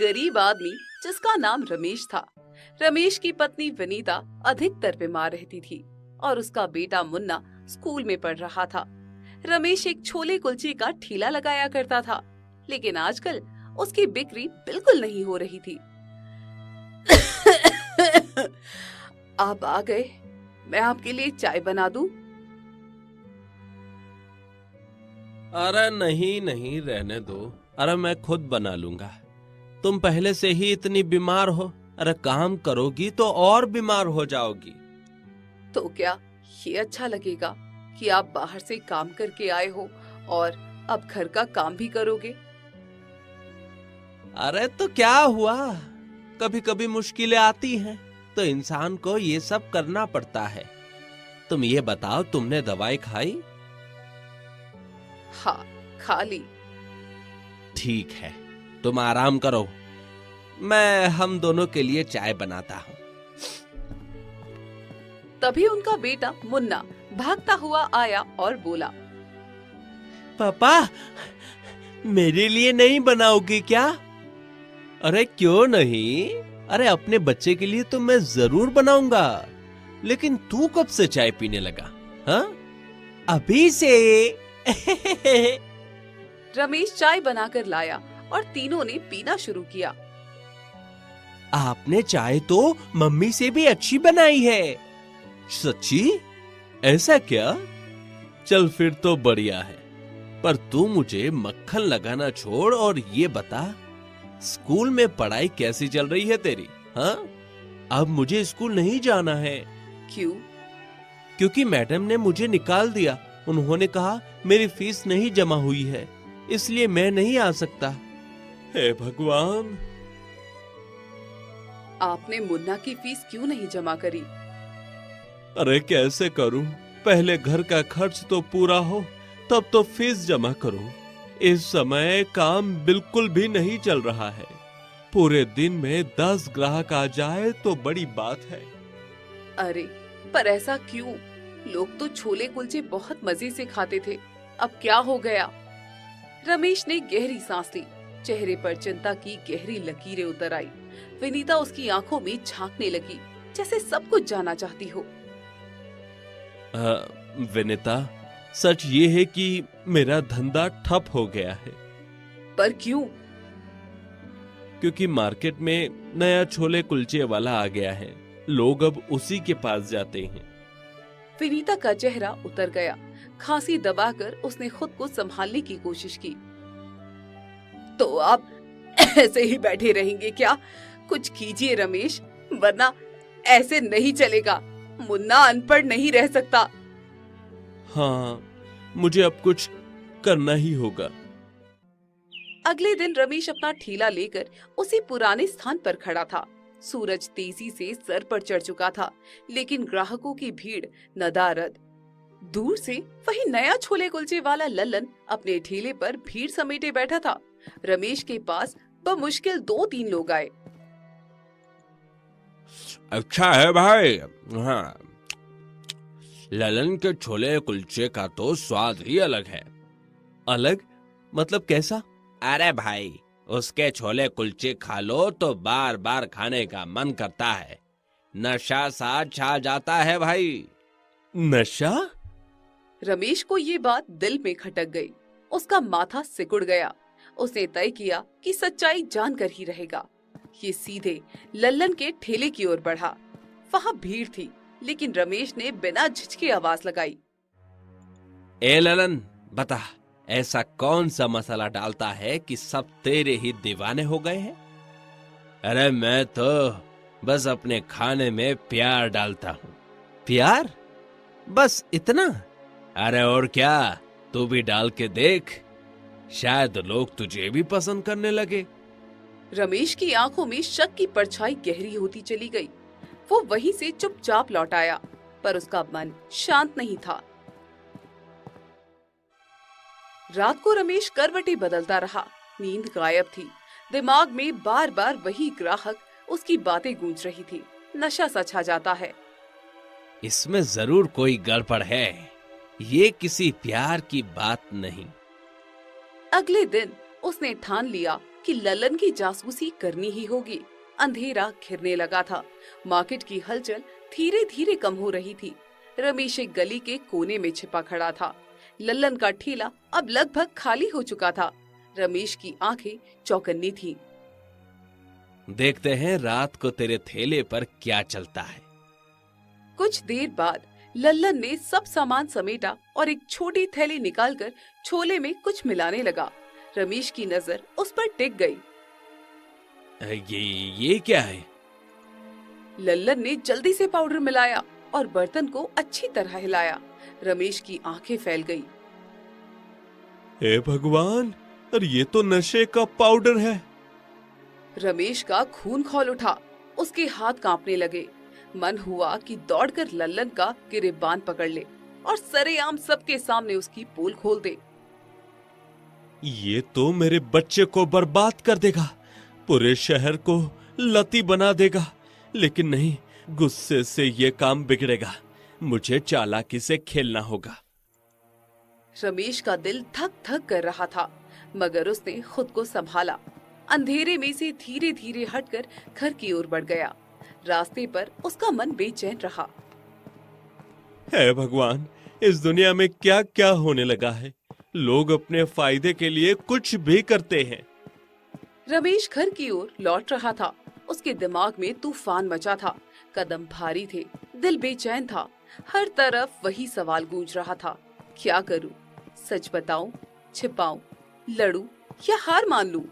गरीब आदमी जिसका नाम रमेश था। रमेश की पत्नी विनीता अधिकतर बीमार रहती थी और उसका बेटा मुन्ना स्कूल में पढ़ रहा था। रमेश एक छोले कुलचे का ठेला लगाया करता था, लेकिन आजकल उसकी बिक्री बिल्कुल नहीं हो रही थी। आप आ गए, मैं आपके लिए चाय बना दूं? अरे नहीं नहीं, रहने दो। अरे मैं खुद बना लूंगा। तुम पहले से ही इतनी बीमार हो, अरे काम करोगी तो और बीमार हो जाओगी। तो क्या ये अच्छा लगेगा कि आप बाहर से काम करके आए हो और अब घर का काम भी करोगे? अरे तो क्या हुआ, कभी कभी मुश्किलें आती हैं तो इंसान को ये सब करना पड़ता है। तुम ये बताओ, तुमने दवाई खाई? हाँ, खा ली। ठीक है, तुम आराम करो, मैं हम दोनों के लिए चाय बनाता हूँ। तभी उनका बेटा मुन्ना भागता हुआ आया और बोला, पापा, मेरे लिए नहीं बनाओगी क्या? अरे क्यों नहीं, अरे अपने बच्चे के लिए तो मैं जरूर बनाऊंगा। लेकिन तू कब से चाय पीने लगा? हाँ, अभी से। रमेश चाय बनाकर लाया और तीनों ने पीना शुरू किया। आपने चाय तो मम्मी से भी अच्छी बनाई है। सच्ची? ऐसा क्या? चल फिर तो बढ़िया है। पर तू मुझे मक्खन लगाना छोड़ और ये बता, स्कूल में पढ़ाई कैसी चल रही है तेरी? हाँ, अब मुझे स्कूल नहीं जाना है। क्यों? क्योंकि मैडम ने मुझे निकाल दिया। उन्होंने कहा मेरी फीस नहीं जमा हुई है, इसलिए मैं नहीं आ सकता। हे भगवान! आपने मुन्ना की फीस क्यों नहीं जमा करी? अरे कैसे करूं? पहले घर का खर्च तो पूरा हो, तब तो फीस जमा करूं। इस समय काम बिल्कुल भी नहीं चल रहा है। पूरे दिन में 10 ग्राहक आ जाए तो बड़ी बात है। अरे पर ऐसा क्यों? लोग तो छोले कुलचे बहुत मजे से खाते थे, अब क्या हो गया? रमेश ने गहरी सांस ली। चेहरे पर चिंता की गहरी लकीरें उतर आई। विनीता उसकी आंखों में झांकने लगी, जैसे सब कुछ जाना चाहती हो। विनीता, सच ये है कि मेरा धंधा ठप हो गया है। पर क्यों? क्योंकि मार्केट में नया छोले कुलचे वाला आ गया है, लोग अब उसी के पास जाते हैं। विनीता का चेहरा उतर गया। खांसी दबाकर उसने खुद को संभालने की कोशिश की। तो आप ऐसे ही बैठे रहेंगे क्या? कुछ कीजिए रमेश, वरना ऐसे नहीं चलेगा। मुन्ना अनपढ़ नहीं रह सकता। हाँ, मुझे अब कुछ करना ही होगा। अगले दिन रमेश अपना ठेला लेकर उसी पुराने स्थान पर खड़ा था। सूरज तेजी से सर पर चढ़ चुका था, लेकिन ग्राहकों की भीड़ नदारद। दूर से वही नया छोले कुलचे वाला लल्लन अपने ठेले पर भीड़ समेटे बैठा था। रमेश के पास बमुश्किल 2-3 लोग आए। अच्छा है भाई। हाँ, ललन के छोले कुलचे का तो स्वाद ही अलग है। अलग मतलब कैसा? अरे भाई, उसके छोले कुलचे खा लो तो बार बार खाने का मन करता है। नशा सा छा जाता है भाई। नशा? रमेश को ये बात दिल में खटक गई। उसका माथा सिकुड़ गया। उसने तय किया कि सच्चाई जानकर ही रहेगा। ये सीधे लल्लन के ठेले की ओर बढ़ा। वहाँ भीड़ थी, लेकिन रमेश ने बिना झिझके आवाज लगाई। ए ललन, बता, ऐसा कौन सा मसाला डालता है कि सब तेरे ही दीवाने हो गए हैं? अरे मैं तो बस अपने खाने में प्यार डालता हूँ। प्यार? बस इतना? अरे और क्या, तू भी डाल के देख, शायद लोग तुझे भी पसंद करने लगे। रमेश की आंखों में शक की परछाई गहरी होती चली गई। वो वहीं से चुपचाप लौट आया, पर उसका मन शांत नहीं था। रात को रमेश करवटें बदलता रहा। नींद गायब थी। दिमाग में बार बार वही ग्राहक, उसकी बातें गूंज रही थी। नशा सा छा जाता है। इसमें जरूर कोई गड़बड़ है। ये किसी प्यार की बात नहीं। अगले दिन उसने ठान लिया कि ललन की जासूसी करनी ही होगी। अंधेरा घिरने लगा था। मार्केट की हलचल धीरे धीरे कम हो रही थी। रमेश एक गली के कोने में छिपा खड़ा था। लल्लन का ठेला अब लगभग खाली हो चुका था। रमेश की आंखें चौकन्नी थीं। देखते हैं रात को तेरे ठेले पर क्या चलता है। कुछ देर बाद लल्लन ने सब सामान समेटा और एक छोटी थैली निकालकर छोले में कुछ मिलाने लगा। रमेश की नजर उस पर टिक गई। ये क्या है? लल्लन ने जल्दी से पाउडर मिलाया और बर्तन को अच्छी तरह हिलाया। रमेश की आंखें फैल गई। हे भगवान, और ये तो नशे का पाउडर है। रमेश का खून खौल उठा। उसके हाथ कांपने लगे। मन हुआ कि दौड़कर लल्लन का गिरेबान पकड़ ले और सरेआम सबके सामने उसकी पोल खोल दे। ये तो मेरे बच्चे को बर्बाद कर देगा, पूरे शहर को लती बना देगा। लेकिन नहीं, गुस्से से ये काम बिगड़ेगा। मुझे चालाकी से खेलना होगा। रमेश का दिल धक धक कर रहा था, मगर उसने खुद को संभाला। अंधेरे में से धीरे धीरे हटकर घर की ओर बढ़ गया। रास्ते पर उसका मन बेचैन रहा। हे भगवान, इस दुनिया में क्या क्या होने लगा है। लोग अपने फायदे के लिए कुछ भी करते हैं। रमेश घर की ओर लौट रहा था। उसके दिमाग में तूफान मचा था। कदम भारी थे, दिल बेचैन था। हर तरफ वही सवाल गूंज रहा था, क्या करूं? सच बताऊं, छिपाऊं, लड़ूं या हार मान लूं?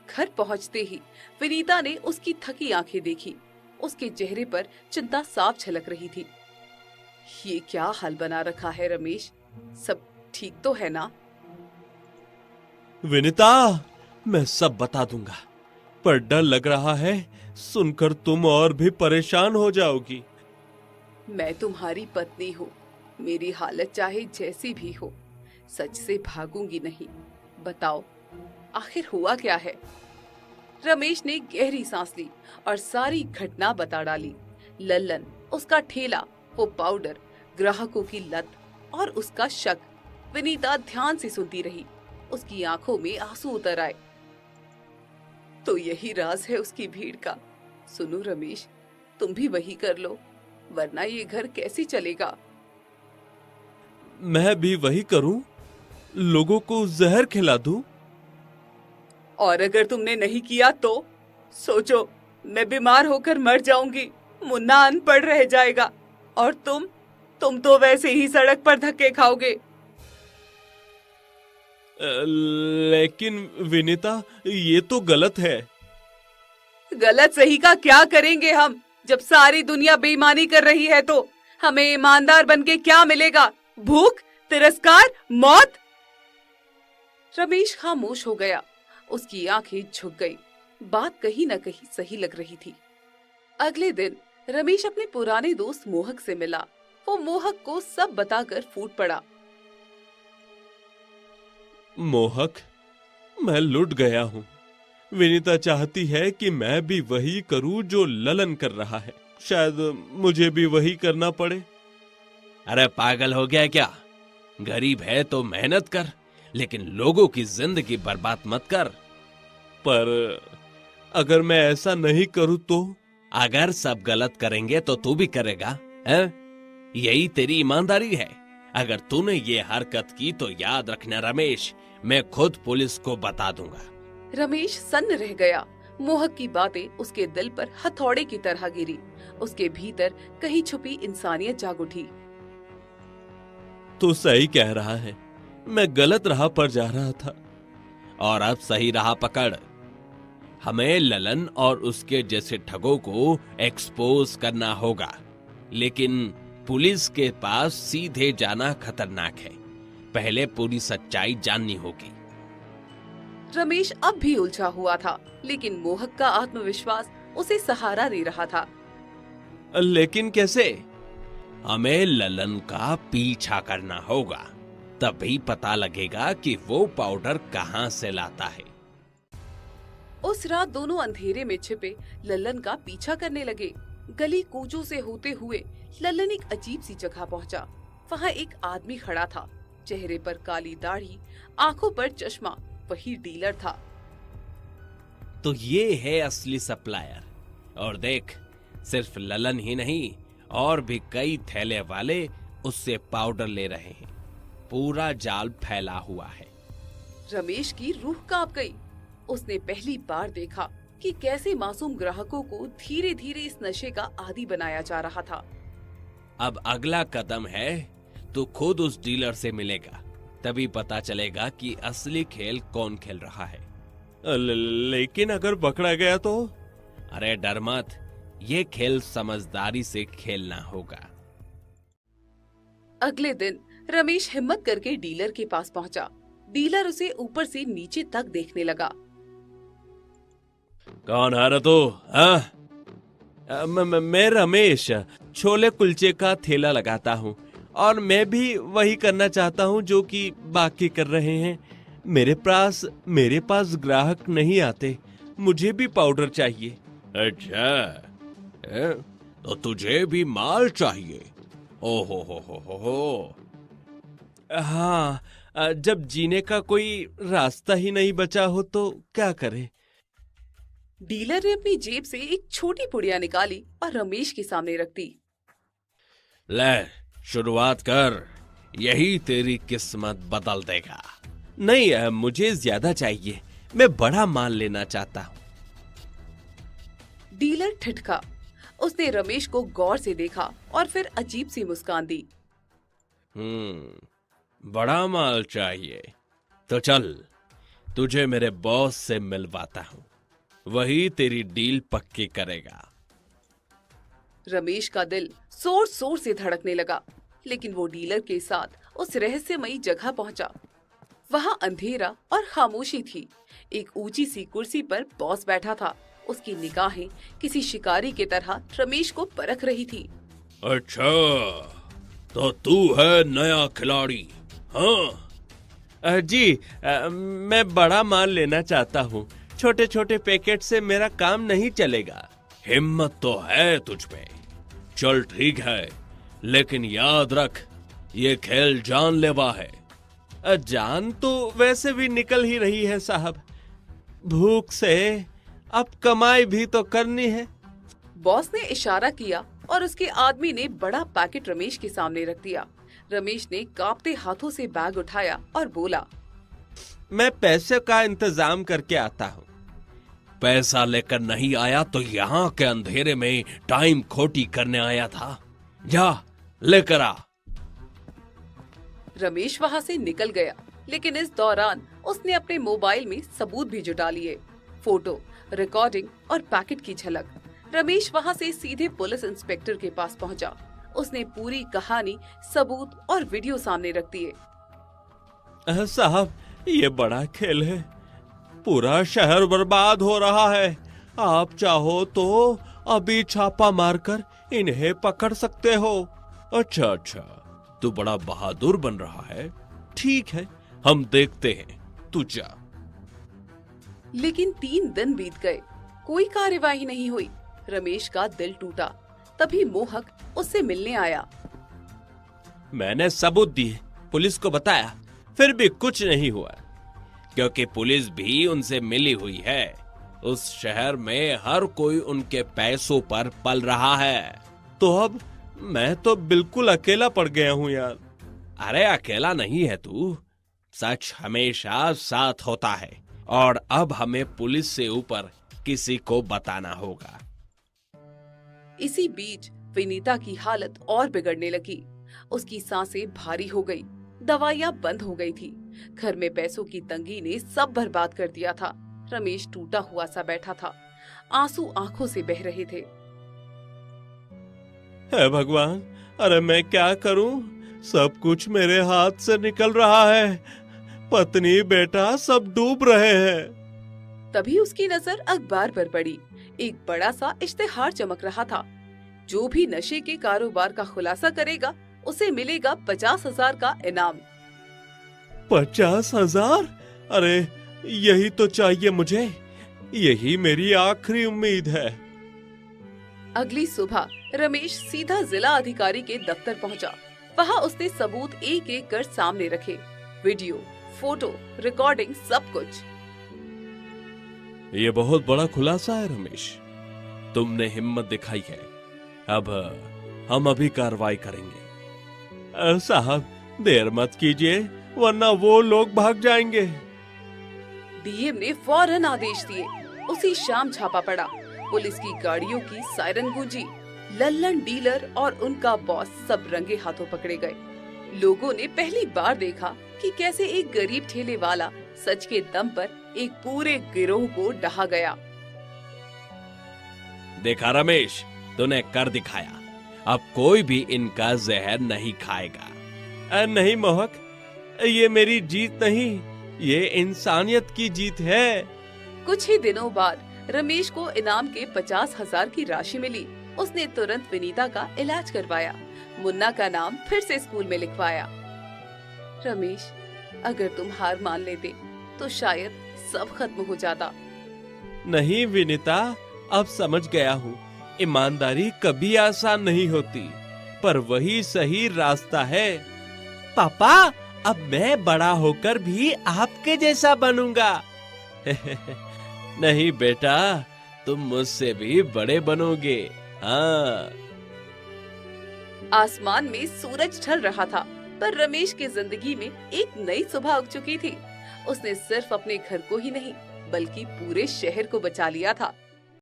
घर पहुंचते ही विनीता ने उसकी थकी आंखें देखी। उसके चेहरे पर चिंता साफ झलक रही थी। ये क्या हाल बना रखा है रमेश? सब ठीक तो है ना? विनीता, मैं सब बता दूंगा, पर डर लग रहा है सुनकर तुम और भी परेशान हो जाओगी। मैं तुम्हारी पत्नी हूँ। मेरी हालत चाहे जैसी भी हो, सच से भागूंगी नहीं। बताओ, आखिर हुआ क्या है? रमेश ने गहरी सांस ली और सारी घटना बता डाली। लल्लन, उसका ठेला, वो पाउडर, ग्राहकों की लत और उसका शक। विनीता ध्यान से सुनती रही। उसकी आंखों में आंसू उतर आए। तो यही राज है उसकी भीड़ का। सुनो रमेश, तुम भी वही कर लो, वरना ये घर कैसे चलेगा? मैं भी वही करूं? लोगों को जहर खिला दूं? और अगर तुमने नहीं किया तो सोचो, मैं बीमार होकर मर जाऊंगी, मुन्ना अनपढ़ रह जाएगा और तुम तो वैसे ही सड़क पर धक्के खाओगे। लेकिन विनीता, ये तो गलत है। गलत सही का क्या करेंगे हम? जब सारी दुनिया बेईमानी कर रही है तो हमें ईमानदार बनके क्या मिलेगा? भूख, तिरस्कार, मौत? रमेश खामोश हो गया। उसकी आंखें झुक गई। बात कहीं न कहीं सही लग रही थी। अगले दिन रमेश अपने पुराने दोस्त मोहक से मिला। वो मोहक को सब बताकर फूट पड़ा। मोहक, मैं लुट गया हूँ। विनीता चाहती है कि मैं भी वही करूं जो ललन कर रहा है। शायद मुझे भी वही करना पड़े। अरे पागल हो गया क्या? गरीब है तो मेहनत कर, लेकिन लोगों की जिंदगी बर्बाद मत कर। पर अगर मैं ऐसा नहीं करूं तो? अगर सब गलत करेंगे तो तू भी करेगा, हैं? यही तेरी ईमानदारी है। अगर तूने ये हरकत की तो याद रखना रमेश, मैं खुद पुलिस को बता दूंगा। रमेश सन्न रह गया। मोहक की बातें उसके दिल पर हथौड़े की तरह गिरी। उसके भीतर कहीं छुपी इंसानियत जाग उठी। तू सही कह रहा है, मैं गलत राह पर जा रहा था और अब सही राह पकड़। हमें ललन और उसके जैसे ठगों को एक्सपोज करना होगा, लेकिन पुलिस के पास सीधे जाना खतरनाक है। पहले पूरी सच्चाई जाननी होगी। रमेश अब भी उलझा हुआ था, लेकिन मोहक का आत्मविश्वास उसे सहारा दे रहा था। लेकिन कैसे? हमें ललन का पीछा करना होगा, तभी पता लगेगा कि वो पाउडर कहां से लाता है। उस रात दोनों अंधेरे में छिपे लल्लन का पीछा करने लगे। गली कूचों से होते हुए लल्लन एक अजीब सी जगह पहुंचा। वहां एक आदमी खड़ा था, चेहरे पर काली दाढ़ी, आंखों पर चश्मा। वही डीलर था। तो ये है असली सप्लायर। और देख, सिर्फ ललन ही नहीं, और भी कई थैले वाले उससे पाउडर ले रहे हैं। पूरा जाल फैला हुआ है। रमेश की रूह कांप गई। उसने पहली बार देखा कि कैसे मासूम ग्राहकों को धीरे धीरे इस नशे का आदी बनाया जा रहा था। अब अगला कदम है, तू खुद उस डीलर से मिलेगा, तभी पता चलेगा कि असली खेल कौन खेल रहा है। लेकिन अगर पकड़ा गया तो? अरे डर मत, ये खेल समझदारी से खेलना होगा। अगले दिन रमेश हिम्मत करके डीलर के पास पहुंचा। डीलर उसे ऊपर से नीचे तक देखने लगा। कौन है रे तू? मैं रमेश, छोले कुलचे का ठेला लगाता हूँ, और मैं भी वही करना चाहता हूँ जो कि बाकी कर रहे हैं। मेरे पास ग्राहक नहीं आते, मुझे भी पाउडर चाहिए। अच्छा, तो तुझे भी माल चाहिए? ओहो हो। हाँ, जब जीने का कोई रास्ता ही नहीं बचा हो तो क्या करे? डीलर ने अपनी जेब से एक छोटी पुड़िया निकाली और रमेश के सामने रख दी। ले, शुरुआत कर, यही तेरी किस्मत बदल देगा। नहीं, मुझे ज्यादा चाहिए, मैं बड़ा माल लेना चाहता हूँ। डीलर ठिठका। उसने रमेश को गौर से देखा और फिर अजीब सी मुस्कान दी। बड़ा माल चाहिए तो चल, तुझे मेरे बॉस से मिलवाता हूँ, वही तेरी डील पक्की करेगा। रमेश का दिल जोर जोर से धड़कने लगा, लेकिन वो डीलर के साथ उस रहस्यमयी जगह पहुंचा। वहां अंधेरा और खामोशी थी। एक ऊंची सी कुर्सी पर बॉस बैठा था। उसकी निगाहें किसी शिकारी की तरह रमेश को परख रही थी। अच्छा, तो तू है नया खिलाड़ी? हाँ जी, मैं बड़ा माल लेना चाहता हूँ, छोटे छोटे पैकेट से मेरा काम नहीं चलेगा। हिम्मत तो है तुझ में, चल ठीक है, लेकिन याद रख, ये खेल जानलेवा है। जान तो वैसे भी निकल ही रही है साहब, भूख से अब कमाई भी तो करनी है। बॉस ने इशारा किया और उसके आदमी ने बड़ा पैकेट रमेश के सामने रख दिया। रमेश ने कांपते हाथों से बैग उठाया और बोला, मैं पैसे का इंतजाम करके आता हूँ। पैसा लेकर नहीं आया तो यहाँ के अंधेरे में टाइम खोटी करने आया था। जा लेकर आ। रमेश वहाँ से निकल गया, लेकिन इस दौरान उसने अपने मोबाइल में सबूत भी जुटा लिए। फोटो, रिकॉर्डिंग और पैकेट की झलक। रमेश वहाँ से सीधे पुलिस इंस्पेक्टर के पास पहुँचा। उसने पूरी कहानी, सबूत और वीडियो सामने रख दिए। साहब, ये बड़ा खेल है, पूरा शहर बर्बाद हो रहा है। आप चाहो तो अभी छापा मारकर इन्हें पकड़ सकते हो। अच्छा, तू बड़ा बहादुर बन रहा है। ठीक है, हम देखते हैं, तू जा। लेकिन 3 दिन बीत गए, कोई कार्यवाही नहीं हुई। रमेश का दिल टूटा। तभी मोहक उससे मिलने आया। मैंने सबूत दिए, पुलिस को बताया, फिर भी कुछ नहीं हुआ, क्योंकि पुलिस भी उनसे मिली हुई है। उस शहर में हर कोई उनके पैसों पर पल रहा है। तो अब मैं तो बिल्कुल अकेला पड़ गया हूँ यार। अरे अकेला नहीं है तू, सच हमेशा साथ होता है, और अब हमें पुलिस से ऊपर किसी को बताना होगा। इसी बीच विनीता की हालत और बिगड़ने लगी। उसकी सांसें भारी हो गई, दवाइयां बंद हो गई थी। घर में पैसों की तंगी ने सब बर्बाद कर दिया था। रमेश टूटा हुआ सा बैठा था, आंसू आंखों से बह रहे थे। हे भगवान, अरे मैं क्या करूं? सब कुछ मेरे हाथ से निकल रहा है। पत्नी बेटा सब डूब रहे हैं। तभी उसकी नजर अखबार पर पड़ी। एक बड़ा सा इश्तिहार चमक रहा था। जो भी नशे के कारोबार का खुलासा करेगा, उसे मिलेगा 50,000 का इनाम। 50,000? अरे यही तो चाहिए मुझे, यही मेरी आखिरी उम्मीद है। अगली सुबह रमेश सीधा जिला अधिकारी के दफ्तर पहुंचा। वहां उसने सबूत एक एक कर सामने रखे, वीडियो, फोटो, रिकॉर्डिंग, सब कुछ। ये बहुत बड़ा खुलासा है रमेश। तुमने हिम्मत दिखाई है। अब हम अभी कार्रवाई करेंगे। साहब, देर मत कीजिए वरना वो लोग भाग जाएंगे। डीएम ने फौरन आदेश दिए। उसी शाम छापा पड़ा। पुलिस की गाड़ियों की सायरन गूंजी। लल्लन डीलर और उनका बॉस सब रंगे हाथों पकड़े गए। लोगों ने पहली बार देखा कि कैसे एक गरीब ठेले वाला सच के दम पर एक पूरे गिरोह को ढहा गया। देखा रमेश, तूने कर दिखाया। अब कोई भी इनका जहर नहीं खाएगा। नहीं मोहक, ये मेरी जीत नहीं, ये इंसानियत की जीत है। कुछ ही दिनों बाद रमेश को इनाम के 50,000 की राशि मिली। उसने तुरंत विनीता का इलाज करवाया। मुन्ना का नाम फिर से स्कूल में लिखवाया। रमेश, अगर तुम हार मान लेते तो शायद सब खत्म हो जाता। नहीं विनीता, अब समझ गया हूँ। ईमानदारी कभी आसान नहीं होती, पर वही सही रास्ता है। पापा, अब मैं बड़ा होकर भी आपके जैसा बनूंगा। नहीं बेटा, तुम मुझसे भी बड़े बनोगे। हाँ। आसमान में सूरज ढल रहा था, पर रमेश की जिंदगी में एक नई सुबह उग चुकी थी। उसने सिर्फ अपने घर को ही नहीं, बल्कि पूरे शहर को बचा लिया था।